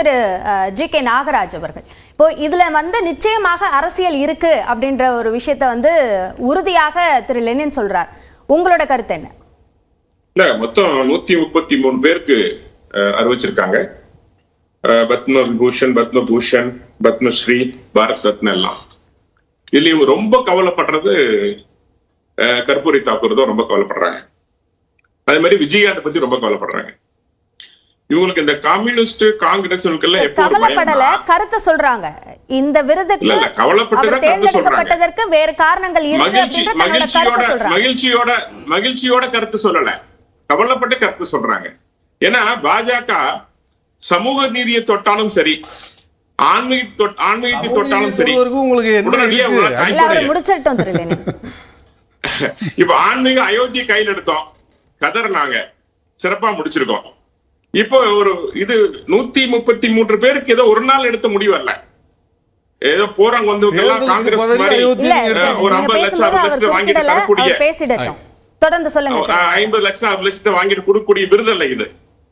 திரு G K. Nagaraj அவர்கள் இப்போ இதுல நிச்சயமாக அரசியல் இருக்கு அப்படின்ற ஒரு விஷயத்தை உறுதியாக திரு லெனின் சொல்றார். உங்களோட கருத்து என்ன? இல்ல, மொத்தம் 133 பேருக்கு அறிவிச்சிருக்காங்க. பத்மபூஷன், பத்மபூஷன், பத்மஸ்ரீ, பாரத் ரத்னா எல்லாம். இதுல இவங்க ரொம்ப கவலைப்படுறது கற்பூரி தாக்கூர் தான் ரொம்ப கவலைப்படுறாங்க. அதே மாதிரி விஜயகாந்த் பத்தி ரொம்ப கவலைப்படுறாங்க. இவங்களுக்கு இந்த கம்யூனிஸ்ட் காங்கிரஸ் கவலைப்படல, கருத்தை சொல்றாங்க. இந்த விருதுக்கு தேர்ந்தெடுக்கப்பட்டதற்கு வேறு காரணங்கள் மகிழ்ச்சியோட கருத்து சொல்லல, கவலைப்பட்டு கருத்து சொல்றாங்க. ஏன்னா பாஜக சமூக நீதியை தொட்டாலும் சரி, ஆன்மீகத்தை தொட்டாலும் சரி, இப்ப ஆன்மீக அயோத்தி கையில் எடுத்தோம், கதர்னாங்க, சிறப்பா முடிச்சிருக்கோம். இப்போ ஒரு இது 133 பேருக்கு ஏதோ ஒரு நாள் எடுத்த முடிவு அல்ல. ஏதோ போறாங்க காங்கிரஸ் மாதிரி ஒரு 50 லட்சம் 60 லட்சத்தை வாங்கிட்டு தரக்கூடிய, தொடர்ந்து சொல்லுங்க, 50 லட்சம் 60 லட்சத்தை வாங்கிட்டு கொடுக்கக்கூடிய விருது அல்ல இது.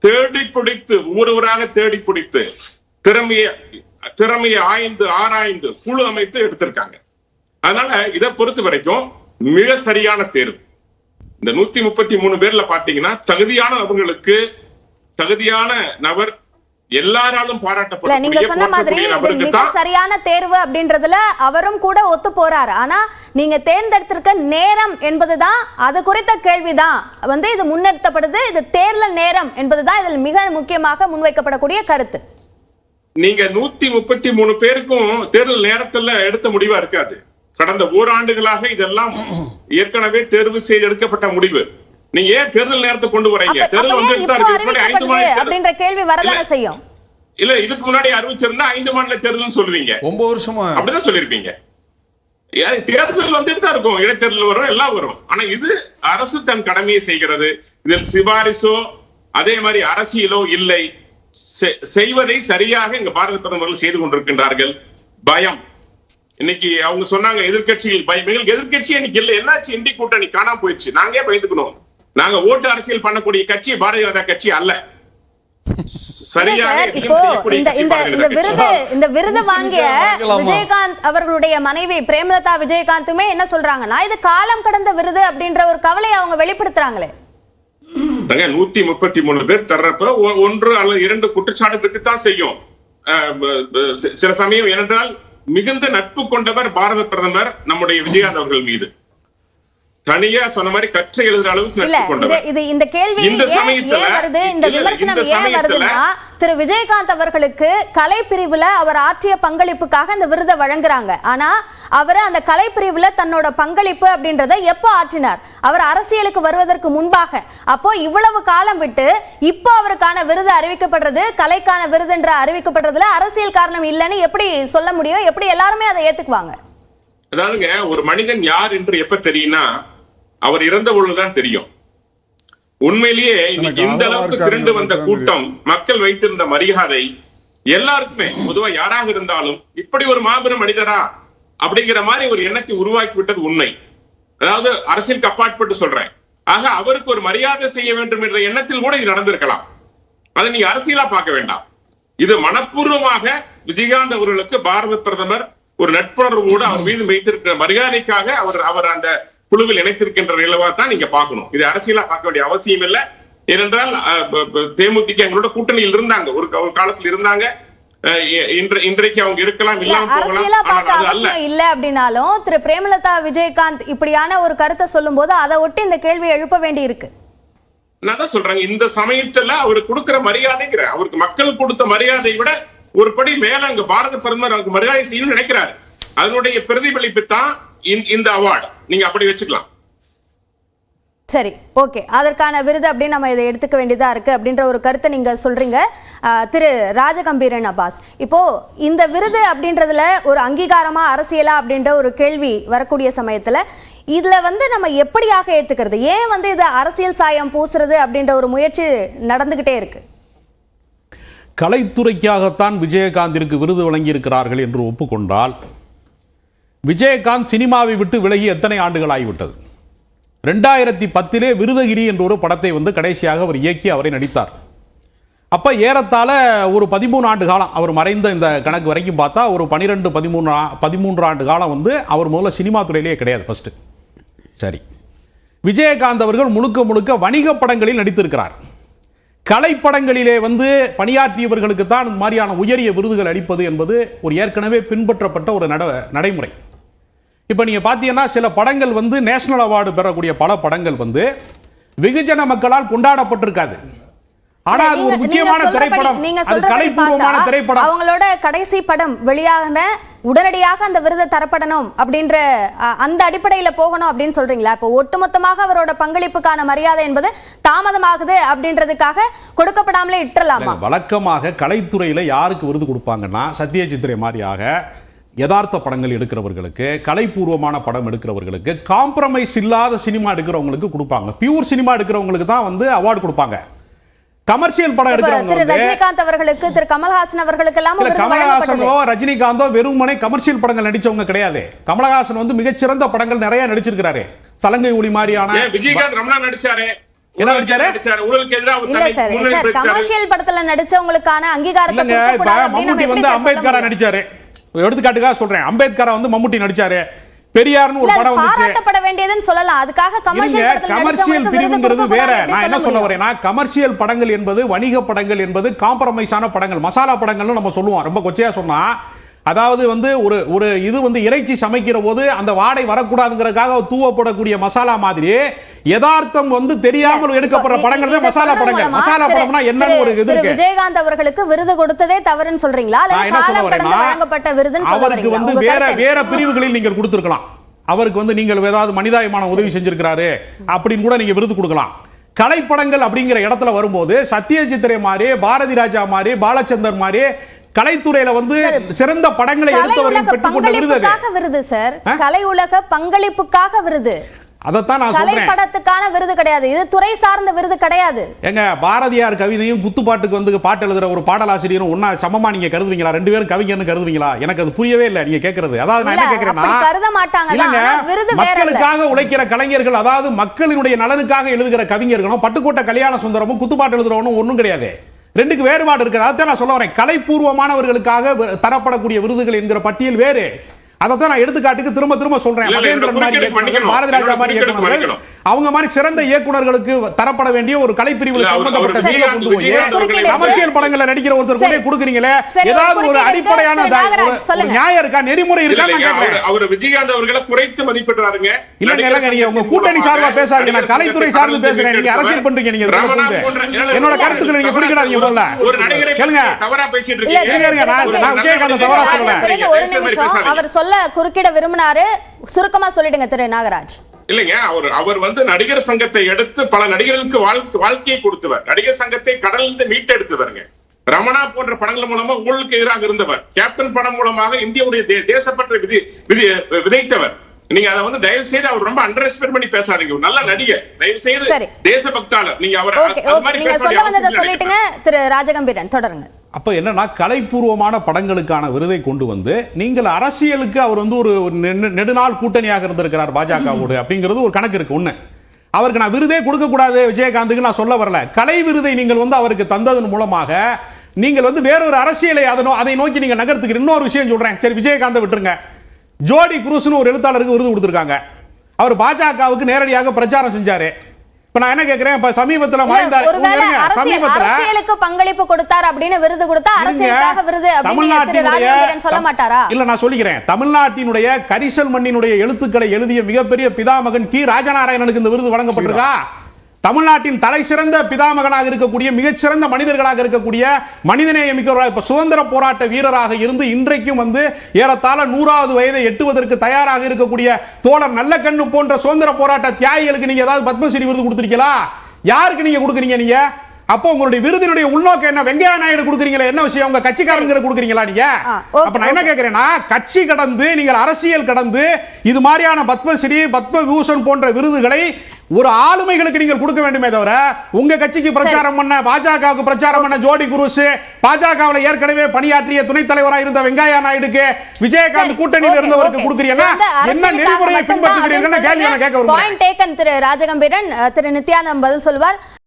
தேடி பிடித்து, ஒவ்வொருவராக தேடி பிடித்து, திறமையை ஆராய்ந்து குழு அமைத்து எடுத்திருக்காங்க. அதனால இதை பொறுத்த வரைக்கும் மிக சரியான தேர்வு. இந்த 133 பேர்ல பாத்தீங்கன்னா தகுதியான நபர்களுக்கு, தகுதியான நபர், எல்லாராலும் பாராட்டப்படும். நீங்க சொன்ன மாதிரி மிக சரியான தேர்வு அப்படின்றதுல அவரும் கூட ஒத்து போறாரு. ஆனா நீங்க தேர்ந்தெடுத்திருக்க நேரம் என்பதுதான் அது குறித்த கேள்விதான் இது முன்னிறுத்தப்படுது. இது தேர்தல் நேரம் என்பதுதான் இதில் மிக முக்கியமாக முன்வைக்கப்படக்கூடிய கருத்து. நீங்க 133 பேருக்கும் தேர்தல் நேரத்துல எடுத்த முடிவா இருக்காது. கடந்த ஓராண்டுகளாக இதெல்லாம் ஏற்கனவே தேர்வு செய்து எடுக்கப்பட்ட முடிவு. நீங்க ஏன் தேர்தல் நேரத்தை கொண்டு வரீங்க? தேர்தல் அப்படின்ற கேள்வி வரதான செய்யும். இல்ல, இதுக்கு முன்னாடி அறிவிச்சிருந்தா 5 மாநில தேர்தல் சொல்லுவீங்க, 9 வருஷமா அப்படிதான் சொல்லிருப்பீங்க. தேர்தல் வந்துட்டு தான் இருக்கும், இடைத்தேர்தல் வரும், எல்லாம் வரும். ஆனா இது அரசு தன் கடமையை செய்கிறது. இதில் சிபாரிசோ அதே மாதிரி அரசியலோ இல்லை. செய்வதை சரியாக இங்க பாரத பிரதமர்கள் செய்து கொண்டிருக்கின்றார்கள். பயம், இன்னைக்கு அவங்க சொன்னாங்க எதிர்கட்சிகள் பயம். எங்களுக்கு எதிர்கட்சி இன்னைக்கு இல்ல. என்னாச்சு? இந்தி கூட்டணி காணாம போயிடுச்சு. நாங்க பயந்துக்கணும். நாங்க ஓட்டு அரசியல் பண்ணக்கூடிய கட்சி பாரதிய ஜனதா கட்சி அல்ல. இந்த விருது வாங்கிய விஜயகாந்த் அவர்களுடைய மனைவி பிரேமலதா விஜயகாந்துமே என்ன சொல்றாங்கன்னா, இது காலம் கடந்த விருது அப்படின்ற ஒரு கவலையை அவங்க வெளிப்படுத்துறாங்களே. 133 பேர் தர்றப்ப 1 அல்லது 2 குற்றச்சாட்டு தான் செய்யும் சில சமயம். ஏனென்றால் மிகுந்த நட்பு கொண்டவர் பாரத பிரதமர் நம்முடைய விஜயகாந்த் அவர்கள் மீது. தனியா சொன்ன மாதிரி கற்றை எழுதுற அளவுக்கு நட்பு கொண்டவர். இந்த கேள்வி இந்த விமர்சனம் ஏன் வருதுன்னா, திரு விஜயகாந்த் அவர்களுக்கு கலை பிரிவுல அவர் ஆற்றிய பங்களிப்புக்காக இந்த விருதை வழங்குறாங்க. ஆனா அவர் அந்த கலை பிரிவுல தன்னோட பங்களிப்பு அப்படின்றத எப்போ ஆற்றினார்? அவர் அரசியலுக்கு வருவதற்கு முன்பாக. அப்போ இவ்வளவு காலம் விட்டு இப்போ அவருக்கான விருது அறிவிக்கப்படுறது, கலைக்கான விருது என்ற அறிவிக்கப்படுறதுல அரசியல் காரணம் இல்லைன்னு எப்படி சொல்ல முடியும்? எப்படி எல்லாருமே அதை ஏத்துக்குவாங்க? அதாவதுங்க, ஒரு மனிதன் யார் என்று எப்ப தெரியும்னா அவர் இறந்த பொழுதுதான் தெரியும். உண்மையிலேயே இன்னைக்கு இந்த அளவுக்கு திரண்டு வந்த கூட்டம், மக்கள் வைத்திருந்த மரியாதை எல்லாருக்குமே, பொதுவா யாராக இருந்தாலும் இப்படி ஒரு மாபெரும் மனிதரா அப்படிங்கிற மாதிரி ஒரு எண்ணத்தை உருவாக்கி விட்டது உண்மை. அதாவது அரசியலுக்கு அப்பாற்பட்டு சொல்றேன். ஆக அவருக்கு ஒரு மரியாதை செய்ய வேண்டும் என்ற எண்ணத்தில் கூட இது நடந்திருக்கலாம். அதை நீங்க அரசியலா பார்க்க வேண்டாம். இது மனப்பூர்வமாக விஜயகாந்த் அவர்களுக்கு பாரத பிரதமர் ஒரு நட்புணர்வோடு அவர் மீது வைத்திருக்கிற மரியாதைக்காக அவர் அந்த குழுவில் இணைத்திருக்கின்ற நிலவா தான் நீங்க பார்க்கணும். இது அரசியலா பார்க்க வேண்டிய அவசியம் இல்லை. ஏனென்றால் தேமுதிக எங்களோட கூட்டணியில் இருந்தாங்க, ஒரு காலத்தில் இருந்தாங்க. இன்றைக்கு அவங்க இருக்கலாம், இல்லாம போகலாம். இல்ல அப்படின்னாலும் திரு பிரேமலதா விஜயகாந்த் இப்படியான ஒரு கருத்தை சொல்லும் போது அதை ஒட்டி இந்த கேள்வி எழுப்ப வேண்டி இருக்கு. நான் தான் சொல்றேன், இந்த சமயத்துல அவருக்கு கொடுக்கிற மரியாதைங்கிற, அவருக்கு மக்கள் கொடுத்த மரியாதை விட ஒரு படி மேல அங்க பாரத பிரதமர் அவருக்கு மரியாதை செய்யணும்னு நினைக்கிறாரு. அதனுடைய பிரதிபலிப்பு தான் இந்த அவார்டு. நீங்க அப்படி வச்சுக்கலாம். சரி, ஓகே. அதற்கான விருது அப்படின்னு நம்ம இதை எடுத்துக்க வேண்டியதா இருக்கு அப்படின்ற ஒரு கருத்தை நீங்க சொல்றீங்க. திரு ராஜகம்பீரன் அப்பாஸ், இப்போ இந்த விருது அப்படின்றதுல ஒரு அங்கீகாரமா அரசியலா அப்படின்ற ஒரு கேள்வி வரக்கூடிய சமயத்துல இதுல நம்ம எப்படியாக ஏத்துக்கிறது? ஏன் இது அரசியல் சாயம் பூசுறது அப்படின்ற ஒரு முயற்சி நடந்துகிட்டே இருக்கு? கலைத்துறைக்காகத்தான் விஜயகாந்திற்கு விருது வழங்கியிருக்கிறார்கள் என்று ஒப்புக்கொண்டால், விஜயகாந்த் சினிமாவை விட்டு விலகி எத்தனை ஆண்டுகள் ஆகிவிட்டது? 2010 விருதகிரி என்ற ஒரு படத்தை கடைசியாக அவர் இயக்கி அவரை நடித்தார். அப்ப ஏறத்தாழ ஒரு 13 ஆண்டு காலம் அவர் மறைந்த இந்த கணக்கு வரைக்கும் பார்த்தா ஒரு 13 ஆண்டு காலம் வந்து அவர் முதல்ல சினிமா துறையிலேயே கிடையாது ஃபர்ஸ்ட். சரி, விஜயகாந்த் அவர்கள் முழுக்க முழுக்க வணிக படங்களில் நடித்திருக்கிறார். கலைப்படங்களிலே வந்து பணியாற்றியவர்களுக்கு தான் இந்த மாதிரியான உயரிய விருதுகள் அளிப்பது என்பது ஒரு ஏற்கனவே பின்பற்றப்பட்ட ஒரு நடைமுறை. இப்ப நீங்க பாத்தீங்கன்னா சில படங்கள் வந்து நேஷனல் அவார்டு பெறக்கூடிய பல படங்கள் வந்து வெகுஜன மக்களால் கொண்டாடப்பட்டிருக்காது. ஆனா அது ஒரு முக்கியமான திரைப்படம், அது கலைப்பூர்வமான திரைப்படம். அவங்களோட கடைசி படம் வெளியான உடனடியாக அந்த விருது தரப்படணும் அப்படின்ற அந்த அடிப்படையில போகணும் அப்படின்னு சொல்றீங்களா? இப்போ ஒட்டுமொத்தமாக அவரோட பங்களிப்புக்கான மரியாதை என்பது தாமதமாகுது அப்படின்றதுக்காக கொடுக்கப்படாமலே இட்டுறலாமா? வழக்கமாக கலைத்துறையில யாருக்கு விருது கொடுப்பாங்கன்னா சத்யஜித் ரே மாதிரியாக யதார்த்த படங்கள் எடுக்கிறவர்களுக்கு, கலைப்பூர்வமான படம் எடுக்கிறவர்களுக்கு, காம்ப்ரமைஸ் இல்லாத சினிமா எடுக்கிறவங்களுக்கு கொடுப்பாங்க. பியூர் சினிமா எடுக்கிறவங்களுக்கு தான் வந்து அவார்டு கொடுப்பாங்க. கமர்ஷியல் படம் எடுக்கிறவங்க திரு ரஜினிகாந்த் அவர்களுக்கு, திரு கமல்ஹாசன் அவர்களுக்கு எல்லாம் கமல்ஹாசனோ ரஜினிகாந்தோ வெறுமனே கமர்ஷியல் படங்கள் நடிச்சவங்க கிடையாது. கமல்ஹாசன் வந்து மிகச்சிறந்த படங்கள் நிறைய நடிச்சிருக்காரு. சலங்கை ஒளி மாதிரியான. விஜயகாந்த் ரமணா நடிச்சாரு. என்ன நடிச்சாரு? கமர்ஷியல் படத்துல நடிச்சவங்களுக்கான அங்கீகாரத்தை மம்முட்டி வந்து அம்பேத்கரா நடிச்சாரு. எடுத்துக்காட்டுக்காக சொல்றேன், அம்பேத்கரா வந்து மம்முட்டி நடிச்சாரு. பெரியார்னு ஒரு படம் வந்துச்சு, பாராட்டப்பட வேண்டியதுன்னு சொல்லலாம். அதுக்காக கமர்ஷியல் பிரிவுங்கிறது வேற. நான் என்ன சொல்ல வரேன்னா, கமர்ஷியல் படங்கள் என்பது, வணிக படங்கள் என்பது காம்ப்ரமைஸான படங்கள், மசாலா படங்கள்னு நம்ம சொல்லுவோம். ரொம்ப கொச்சையா சொன்னா, அதாவது வந்து ஒரு இது வந்து இறைச்சி சமைக்கிற போது அந்த வாடை வரக்கூடாதுங்கிறதுக்காக தூவப்படக்கூடிய மசாலா மாதிரி யதார்த்தம் வந்து தெரியாமல் எடுக்கப்படுற படங்கள் தான் மசாலா படங்கள். மசாலா படம்னா என்னன்னு ஒரு இது இருக்கு. விஜயகாந்த் அவர்களுக்கு விருது கொடுத்ததே தவறுன்னு சொல்றீங்களா? நான் என்ன சொல்ல வரேன்னா, அவருக்கு வந்து வேற பிரிவுகளில் நீங்கள் கொடுத்திருக்கலாம். அவருக்கு வந்து நீங்கள் ஏதாவது மனிதாயமான உதவி செஞ்சிருக்கிறாரு அப்படின்னு கூட நீங்க விருது கொடுக்கலாம். கலைப்படங்கள் அப்படிங்கிற இடத்துல வரும்போது சத்யஜித் ரே மாதிரி, பாரதி ராஜா மாதிரி, பாலச்சந்தர் மாதிரி கலைத்துறையில வந்து சிறந்த படங்களை எடுத்தவர்கள் பெற்றுக்கொண்ட விருது சார். கலை உலக பங்களிப்புக்காக விருது. அதத்தான் நான் சொல்றேன். கலைப்படத்துக்கான விருது கிடையாது, இது துறை சார்ந்த விருது கிடையாது. எங்க பாரதியார் கவிதையும் குத்துப்பாட்டுக்கு வந்து பாட்டு எழுதுற ஒரு பாடலாசிரியரும் ஒன்னா சமமா நீங்க கருதுவீங்களா? ரெண்டு பேரும் கவிஞர்னு கருதுவீங்களா? எனக்கு அது புரியவே இல்லை நீங்க கேக்குறது. அதாவது நான் என்ன கேக்குறேன்னா, கருத மாட்டாங்க. மக்களுக்காக உழைக்கிற கலைஞர்கள், அதாவது மக்களினுடைய நலனுக்காக எழுதுகிற கவிஞர்களும் பட்டுக்கோட்டை கல்யாண சுந்தரமும் குத்துப்பாட்டு எழுதுறவனும் ஒண்ணும் கிடையாது. ரெண்டுக்கு வேறுபாடு இருக்குது. அதான் நான் சொல்ல வரேன். கலைப்பூர்வமானவர்களுக்காக தரப்படக்கூடிய விருதுகள் என்கிற பட்டியல் வேறு. அதான் நான் எடுத்துக்காட்டுக்கு திரும்ப சொல்றேன். பாரதி ராஜா மாதிரி இயக்குனர்கள், அவங்க மாதிரி சிறந்த இயக்குனர்களுக்கு தரப்பட வேண்டிய ஒரு கலைப்பிரிவில் சம்பந்தப்பட்ட விருதை கொண்டு போய் கமர்ஷியல் படங்கள்ல நடிக்கிற ஒருத்தர் கொண்டு கொடுக்குறீங்களே, ஏதாவது ஒரு அடிப்படையான நியாயம் இருக்கா, நெறிமுறை இருக்கா? அவர் விஜயகாந்த் அவர்களை குறைத்து மதிப்பிடுறாருங்க. இல்லங்க, நீங்க உங்க கூட்டணி சார்பா பேசாதீங்க, நான் கலைத்துறை சார்ந்து பேசுறேன். நீங்க அரசியல் பண்றீங்க. நீங்க என்னோட கருத்துக்களை நீங்க குறிப்பிடாதீங்க. முதல்ல ஒரு நடிகரை தவறா பேசிட்டு இருக்கீங்க. நான் விஜயகாந்த் தவறா சொல்லல. அவர் சொல்ல குறுக்கிட விரும்பினாரு, சுருக்கமா சொல்லிடுங்க திரு நாகராஜ். இல்லைங்க, அவர் வந்து நடிகர் சங்கத்தை எடுத்து பல நடிகர்களுக்கு வாழ்க்கையை கொடுத்தவர். நடிகர் சங்கத்தை கடலிலிருந்து மீட்டெடுத்தவருங்க. ரமணா போன்ற படங்கள் மூலமா ஊழலுக்கு எதிராக இருந்தவர். கேப்டன் படம் மூலமாக இந்தியாவுடைய தேசப்பற்றை விதைத்தவர். நீங்க அதை வந்து தயவு செய்து அவர் ரொம்ப அண்டர் எஸ்டிமேட் பண்ணி பேசாதீங்க. நல்ல நடிகர், தயவு செய்து தேசபக்தாளர். நீங்க அவர் அது மாதிரி சொல்லிட்டுங்க. திரு ராஜகம்பீரன் தொடருங்க. அப்ப என்னன்னா, கலைப்பூர்வமான படங்களுக்கான விருதை கொண்டு வந்து நீங்கள் அரசியலுக்கு அவர் வந்து ஒரு நெடுநாள் கூட்டணியாக இருந்திருக்கிறார் பாஜகவோடு அப்படிங்கிறது ஒரு கணக்கு இருக்கு. ஒண்ணு, அவருக்கு நான் விருதே கொடுக்க கூடாது விஜயகாந்துக்கு நான் சொல்ல வரல. கலை விருதை நீங்கள் வந்து அவருக்கு தந்ததன் மூலமாக நீங்கள் வந்து வேறொரு அரசியலை அதை நோக்கி நீங்க நகர்த்துக்கு. இன்னொரு விஷயம் சொல்றேன், சரி விஜயகாந்தை விட்டுருங்க. ஜோடி குரூஸ்னு ஒரு எழுத்தாளருக்கு விருது கொடுத்திருக்காங்க. அவர் பாஜகவுக்கு நேரடியாக பிரச்சாரம் செஞ்சாரு. இப்ப நான் என்ன கேக்குறேன், இப்ப சமீபத்துல அரசியலுக்கு பங்களிப்பு கொடுத்தார் அப்படின்னு விருது கொடுத்தா அரசியலுக்காக விருது அப்படின்னு சொல்ல மாட்டாரா? இல்ல, நான் சொல்லிக்கிறேன். தமிழ்நாட்டினுடைய கரிசல் மண்ணினுடைய எழுத்துக்களை எழுதிய மிகப்பெரிய பிதாமகன் கி ராஜநாராயணனுக்கு இந்த விருது வழங்கப்பட்டிருக்கா? தமிழ்நாட்டின் தலை சிறந்த பிதாமகனாக இருக்கக்கூடிய மிகச்சிறந்த மனிதர்களாக இருக்கக்கூடிய மனிதநேயமிக்க சுதந்திர போராட்ட வீரராக இருந்து இன்றைக்கும் வந்து ஏறத்தாழ 100வது வயதை எட்டுவதற்கு தயாராக இருக்கக்கூடிய தோழர் நல்லக்கண்ணு போன்ற சுதந்திர போராட்ட தியாகிகளுக்கு நீங்க ஏதாவது பத்மஸ்ரீ விருது கொடுத்திருக்கீங்களா? யாருக்கு நீங்க கொடுக்குறீங்க? நீங்க அப்போ உங்களுடைய விருதினுடைய உள்நோக்கம் என்ன? வெங்கையா நாயுடு கொடுக்குறீங்களா? என்ன விஷயம்? உங்க கட்சிக்காரங்க கொடுக்குறீங்களா நீங்க? அப்ப நான் என்ன கேக்குறேன்னா, கட்சி கடந்து நீங்கள் அரசியல் கடந்து இது மாதிரியான பத்மஸ்ரீ, பத்ம விபூஷன் போன்ற விருதுகளை ஒரு ஆளுமைகளுக்கு நீங்கள் கொடுக்க வேண்டுமே தவிர உங்க கட்சிக்கு பிரச்சாரம் பண்ண, பாஜகவுக்கு பிரச்சாரம் பண்ண ஜோடி குரூஸ், பாஜகவில் ஏற்கனவே பணியாற்றிய துணைத் தலைவராக இருந்த வெங்கையா நாயுடுக்கு, விஜயகாந்த் கூட்டணியில் இருந்தவருக்கு கொடுக்கிறீங்கன்னா என்ன நெறிமுறையை பின்பற்றுகிறீர்கள் கேள்வி கேட்க. பாயிண்ட் டேக்கன் திரு ராஜகம்பீரன். திரு நித்யானந்த் பதில் சொல்வார்.